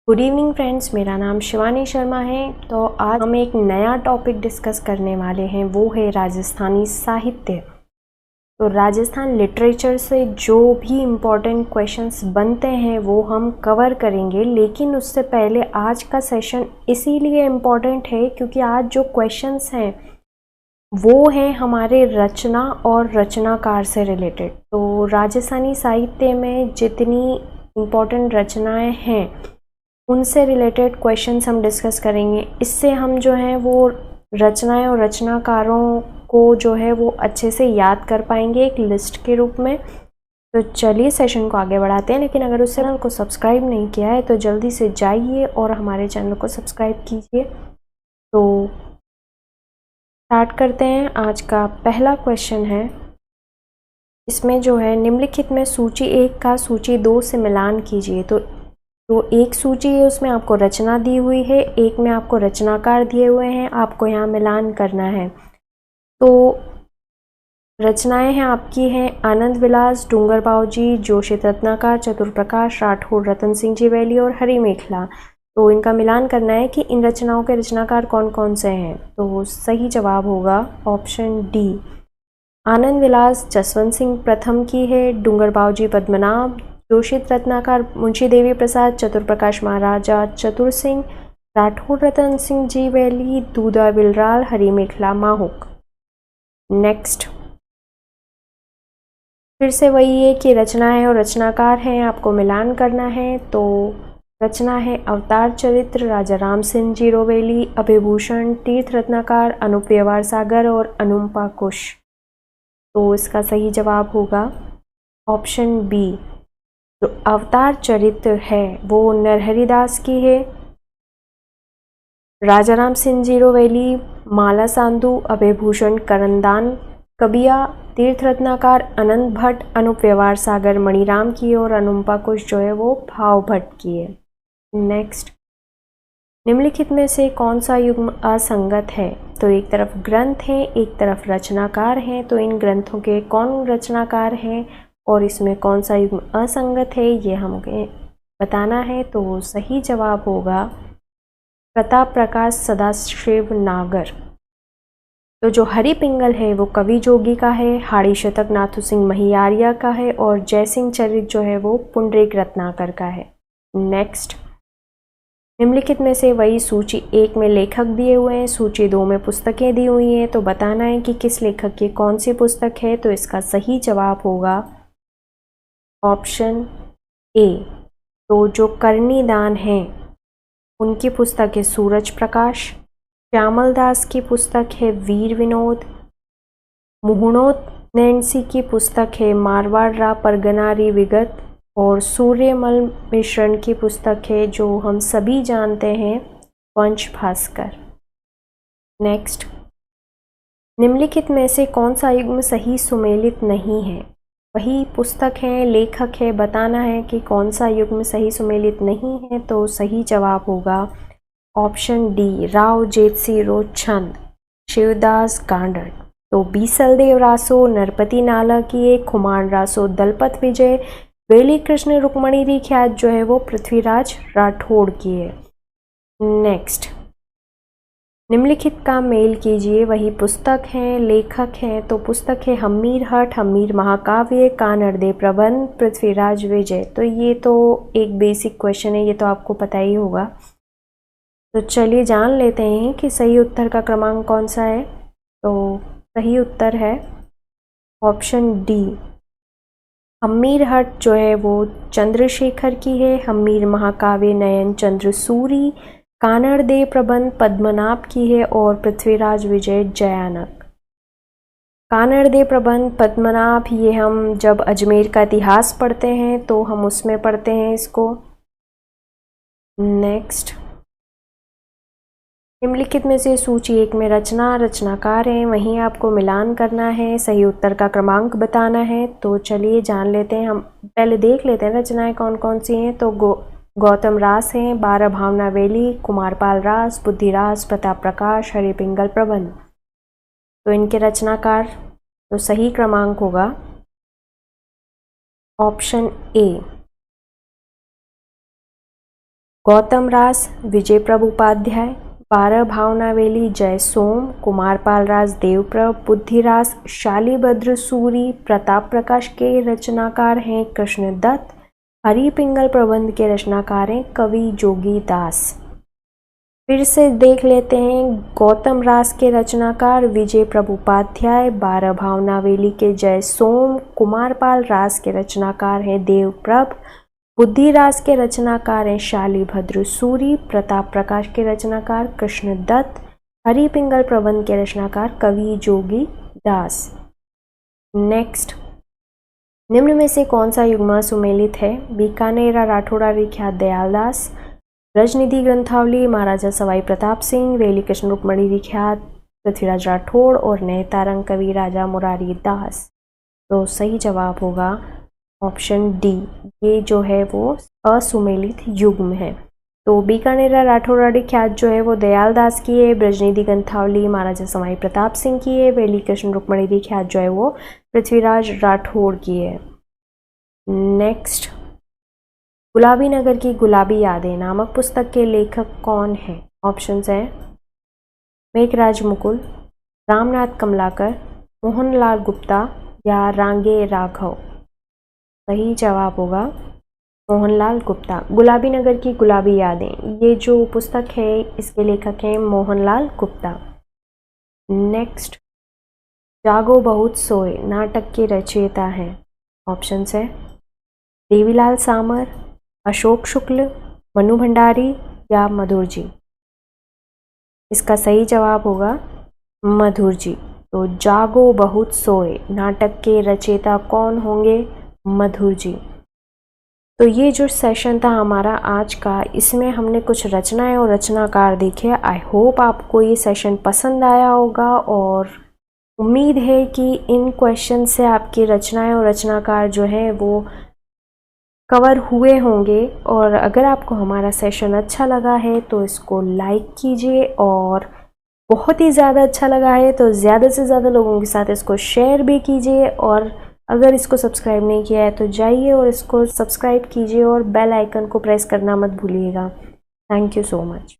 Good evening friends, मेरा नाम शिवानी शर्मा है। तो आज हम एक नया टॉपिक डिस्कस करने वाले हैं, वो है राजस्थानी साहित्य। तो राजस्थान लिटरेचर से जो भी इम्पोर्टेंट क्वेश्चंस बनते हैं वो हम कवर करेंगे। लेकिन उससे पहले आज का सेशन इसीलिए इम्पोर्टेंट है क्योंकि आज जो क्वेश्चंस हैं वो हैं हमारे रचना और रचनाकार से रिलेटेड। तो राजस्थानी साहित्य में जितनी इम्पोर्टेंट रचनाएं हैं उनसे रिलेटेड क्वेश्चंस हम डिस्कस करेंगे। इससे हम जो है वो रचनाएं और रचनाकारों को जो है वो अच्छे से याद कर पाएंगे एक लिस्ट के रूप में। तो चलिए सेशन को आगे बढ़ाते हैं। लेकिन अगर उस चैनल को सब्सक्राइब नहीं किया है तो जल्दी से जाइए और हमारे चैनल को सब्सक्राइब कीजिए। तो स्टार्ट करते हैं। आज का पहला क्वेश्चन है, इसमें जो है निम्नलिखित में सूची 1 का सूची 2 से मिलान कीजिए। तो एक सूची है, उसमें आपको रचना दी हुई है, एक में आपको रचनाकार दिए हुए हैं, आपको यहाँ मिलान करना है। तो रचनाएं हैं आपकी हैं आनंद विलास, डूंगर बाऊजी, जोशित रत्नाकर, चतुर्प्रकाश, राठौड़ रतन सिंह जी वैली और हरी मेखला। तो इनका मिलान करना है कि इन रचनाओं के रचनाकार कौन कौन से हैं। तो सही जवाब होगा ऑप्शन डी। आनंद विलास जसवंत सिंह प्रथम की है, डूंगर बाऊजी पद्मनाभ, जोशित रत्नाकर मुंशी देवी प्रसाद, चतुर्प्रकाश महाराजा चतुर सिंह, राठौड़ रतन सिंह जी वैली, दूधा बिलराल, हरी मेखला माहुक। नेक्स्ट, फिर से वही है कि रचना है और रचनाकार हैं, आपको मिलान करना है। तो रचना है अवतार चरित्र, राजा राम सिंह जी रोवेली, अभिभूषण, तीर्थ रत्नाकार, अनूप व्यवहार सागर और अनुपा कुश। तो इसका सही जवाब होगा ऑप्शन बी। जो अवतार चरित्र है वो नरहरिदास की है, राजा राम सिंह जी रोवेली, माला सांधु, अभयभूषण करंदान कबिया, तीर्थ रत्नाकार अनंत भट्ट, अनूप व्यवहार सागर मणिराम की और अनुपा कुश जो है वो भाव भट्ट की है। नेक्स्ट, निम्नलिखित में से कौन सा युग्म असंगत है। तो एक तरफ ग्रंथ है, एक तरफ रचनाकार हैं। तो इन ग्रंथों के कौन रचनाकार हैं और इसमें कौन सा युग्म असंगत है ये हमें बताना है। तो सही जवाब होगा प्रताप प्रकाश सदाशिव नागर। तो जो हरि पिंगल है वो कवि जोगी का है, हाड़ी शतक नाथू सिंह महियारिया का है और जयसिंह चरित जो है वो पुंडरीक रत्नाकर का है। नेक्स्ट, निम्नलिखित में से वही सूची 1 में लेखक दिए हुए हैं, सूची 2 में पुस्तकें दी हुई हैं। तो बताना है कि किस लेखक की कौन सी पुस्तक है। तो इसका सही जवाब होगा ऑप्शन ए। तो जो करनी दान है उनकी पुस्तक है सूरज प्रकाश, श्यामल दास की पुस्तक है वीर विनोद, मुहुणोत नैन्सी की पुस्तक है मारवाड़ रा परगनारी विगत और सूर्यमल मिश्रण की पुस्तक है जो हम सभी जानते हैं वंश भास्कर। नेक्स्ट, निम्नलिखित में से कौन सा युग्म सही सुमेलित नहीं है। वही पुस्तक है, लेखक है, बताना है कि कौन सा युग्म सही सुमेलित नहीं है। तो सही जवाब होगा ऑप्शन डी, राव जेतसिंह छंद, शिवदास गांडर। तो बीसल देव रासो, नरपति नाला की एक, खुमान रासो, दलपत विजय, वेली कृष्ण रुक्मणी री ख्यात जो है वो पृथ्वीराज राठौड़ की है। नेक्स्ट, निम्नलिखित का मेल कीजिए। वही पुस्तक है, लेखक है। तो पुस्तक है हम्मीर हठ, हम्मीर महाकाव्य, कानड़दे प्रबंध, पृथ्वीराज विजय। तो ये तो एक बेसिक क्वेश्चन है, ये तो आपको पता ही होगा। तो चलिए जान लेते हैं कि सही उत्तर का क्रमांक कौन सा है। तो सही उत्तर है ऑप्शन डी। हम्मीर हट जो है वो चंद्रशेखर की है, हम्मीर महाकाव्य नयन चंद्र सूरी, कानड़दे प्रबंध पद्मनाभ की है और पृथ्वीराज विजय जयानक। कानड़दे प्रबंध पद्मनाभ ये हम जब अजमेर का इतिहास पढ़ते हैं तो हम उसमें पढ़ते हैं इसको। नेक्स्ट, निम्नलिखित में से सूची 1 में रचनाकार हैं, वहीं आपको मिलान करना है, सही उत्तर का क्रमांक बताना है। तो चलिए जान लेते हैं। हम पहले देख लेते हैं रचनाएं कौन कौन सी हैं। तो गौतम रास हैं, 12 भावना वेली, कुमारपाल रास, बुद्धिरास, प्रताप प्रकाश, हरि पिंगल प्रबंध। तो इनके रचनाकार तो सही क्रमांक होगा ऑप्शन ए। गौतम रास विजय प्रभु उपाध्याय, 12 भावनावेली जय सोम, कुमारपाल रास देवप्रभ, बुद्धिरास शालिभद्र सूरी, प्रताप प्रकाश के रचनाकार हैं कृष्ण दत्त, हरि पिंगल प्रबंध के रचनाकार हैं कवि जोगी दास। फिर से देख लेते हैं, गौतम रास के रचनाकार विजय प्रभु उपाध्याय, 12 भावनावेली के जय सोम, कुमारपाल रास के रचनाकार हैं देवप्रभ, बुद्धि रास के रचनाकार हैं शालिभद्र सूरी, प्रताप प्रकाश के रचनाकार कृष्ण दत्त, हरि पिंगल प्रबंध के रचनाकार कवि जोगी दास। नेक्स्ट, निम्न में से कौन सा युग्म सुमेलित है? बीकानेर राठौड़ा विख्यात दयालदास, ब्रजनिधि ग्रंथावली महाराजा सवाई प्रताप सिंह, वेली कृष्ण रुक्मणी विख्यात पृथ्वीराज राठौड़ और नैतारंग कवि राजा मुरारी दास। तो सही जवाब होगा ऑप्शन डी, ये जो है वो असुमेलित युग्म है। तो बीकानेर राठौड़ा विख्यात जो है वो दयालदास की है, ब्रजनिधि ग्रंथावली महाराजा सवाई प्रताप सिंह की है, वेली कृष्ण रुक्मणी विख्यात जो है वो पृथ्वीराज राठौड़ की है। नेक्स्ट, गुलाबी नगर की गुलाबी यादें नामक पुस्तक के लेखक कौन हैं? ऑप्शंस हैं मेघराज मुकुल, रामनाथ कमलाकर, मोहनलाल गुप्ता या रांगे राघव। सही जवाब होगा मोहनलाल गुप्ता। गुलाबी नगर की गुलाबी यादें, ये जो पुस्तक है इसके लेखक हैं मोहनलाल गुप्ता। नेक्स्ट, जागो बहुत सोए नाटक के रचयिता हैं? ऑप्शंस है देवीलाल सामर, अशोक शुक्ल, मनु भंडारी या मधुर जी। इसका सही जवाब होगा मधुर जी। तो जागो बहुत सोए नाटक के रचयिता कौन होंगे? मधुर जी। तो ये जो सेशन था हमारा आज का, इसमें हमने कुछ रचनाएं और रचनाकार देखे। आई होप आपको ये सेशन पसंद आया होगा और उम्मीद है कि इन क्वेश्चन से आपकी रचनाएं और रचनाकार जो है वो कवर हुए होंगे। और अगर आपको हमारा सेशन अच्छा लगा है तो इसको लाइक कीजिए, और बहुत ही ज़्यादा अच्छा लगा है तो ज़्यादा से ज़्यादा लोगों के साथ इसको शेयर भी कीजिए। और अगर इसको सब्सक्राइब नहीं किया है तो जाइए और इसको सब्सक्राइब कीजिए और बेल आइकन को प्रेस करना मत भूलिएगा। Thank you so much.